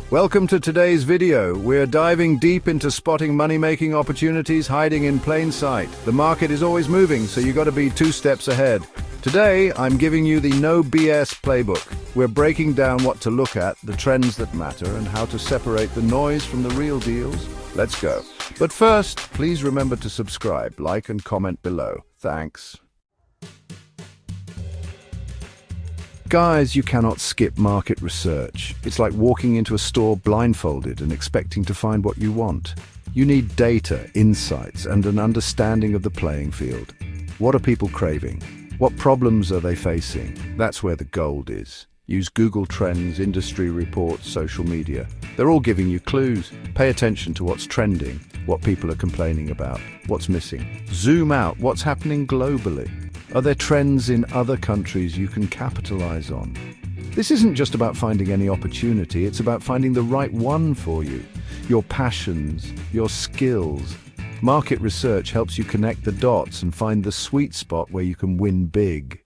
Welcome to today's video. We're diving deep into spotting money-making opportunities hiding in plain sight. The market is always moving, so you got to be 2 steps ahead. Today, I'm giving you the no BS playbook. We're breaking down what to look at, the trends that matter, and how to separate the noise from the real deals. Let's go. But first, please remember to subscribe, like, and comment below. Thanks. Guys, you cannot skip market research. It's like walking into a store blindfolded and expecting to find what you want. You need data, insights, and an understanding of the playing field. What are people craving? What problems are they facing? That's where the gold is. Use Google Trends, industry reports, social media. They're all giving you clues. Pay attention to what's trending, what people are complaining about, what's missing. Zoom out, what's happening globally. Are there trends in other countries you can capitalize on? This isn't just about finding any opportunity, it's about finding the right one for you. Your passions, your skills. Market research helps you connect the dots and find the sweet spot where you can win big.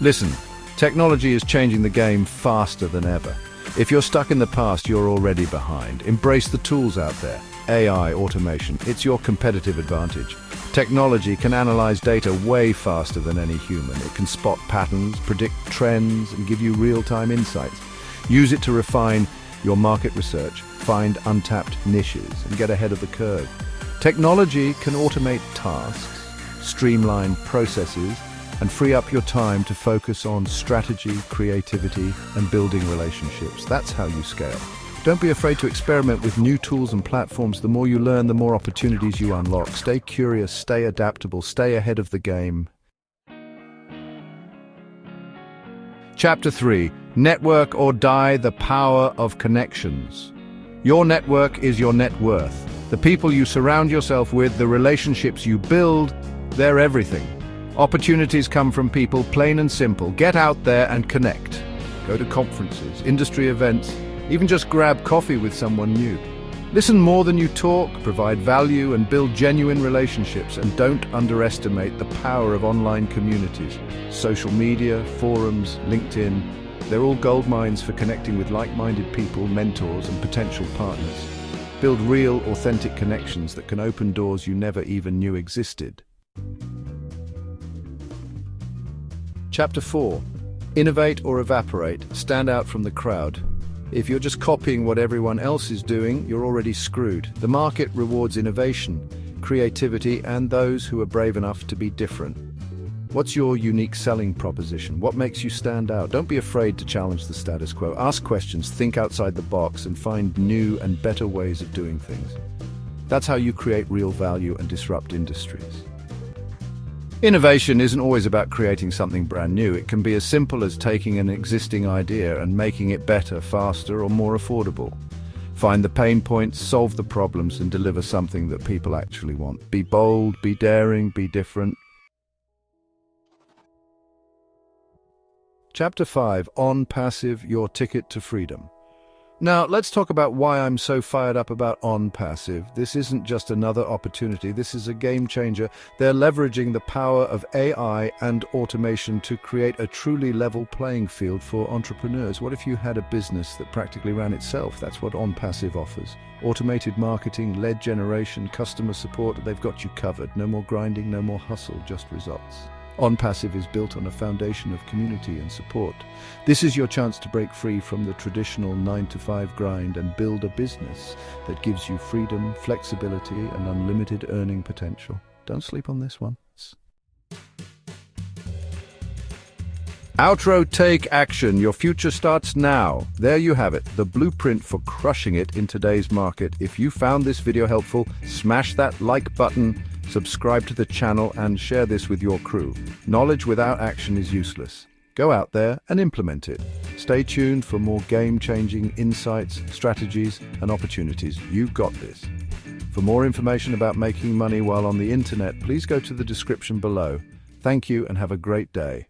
Listen, technology is changing the game faster than ever. If you're stuck in the past, you're already behind. Embrace the tools out there. AI, automation, it's your competitive advantage. Technology can analyze data way faster than any human. It can spot patterns, predict trends, and give you real-time insights. Use it to refine your market research, find untapped niches, and get ahead of the curve. Technology can automate tasks, streamline processes, and free up your time to focus on strategy, creativity, and building relationships. That's how you scale. Don't be afraid to experiment with new tools and platforms. The more you learn, the more opportunities you unlock. Stay curious, stay adaptable, stay ahead of the game. Chapter 3. Network or Die: The Power of Connections. Your network is your net worth. The people you surround yourself with, the relationships you build, they're everything. Opportunities come from people, plain and simple. Get out there and connect. Go to conferences, industry events, even just grab coffee with someone new. Listen more than you talk, provide value, and build genuine relationships. And don't underestimate the power of online communities. Social media, forums, LinkedIn, they're all gold mines for connecting with like-minded people, mentors, and potential partners. Build real, authentic connections that can open doors you never even knew existed. Chapter 4. Innovate or evaporate. Stand out from the crowd. If you're just copying what everyone else is doing, you're already screwed. The market rewards innovation, creativity, and those who are brave enough to be different. What's your unique selling proposition? What makes you stand out? Don't be afraid to challenge the status quo. Ask questions, think outside the box, and find new and better ways of doing things. That's how you create real value and disrupt industries. Innovation isn't always about creating something brand new. It can be as simple as taking an existing idea and making it better, faster, or more affordable. Find the pain points, solve the problems, and deliver something that people actually want. Be bold, be daring, be different. Chapter 5. Onpassive, your ticket to freedom. Now, let's talk about why I'm so fired up about Onpassive. This isn't just another opportunity, this is a game changer. They're leveraging the power of AI and automation to create a truly level playing field for entrepreneurs. What if you had a business that practically ran itself? That's what Onpassive offers. Automated marketing, lead generation, customer support, they've got you covered. No more grinding, no more hustle, just results. Onpassive is built on a foundation of community and support. This is your chance to break free from the traditional 9-to-5 grind and build a business that gives you freedom, flexibility, and unlimited earning potential. Don't sleep on this one. Outro: take action. Your future starts now. There you have it, the blueprint for crushing it in today's market. If you found this video helpful, smash that like button, subscribe to the channel, and share this with your crew. Knowledge without action is useless. Go out there and implement it. Stay tuned for more game-changing insights, strategies, and opportunities. You've got this. For more information about making money while on the internet, please go to the description below. Thank you and have a great day.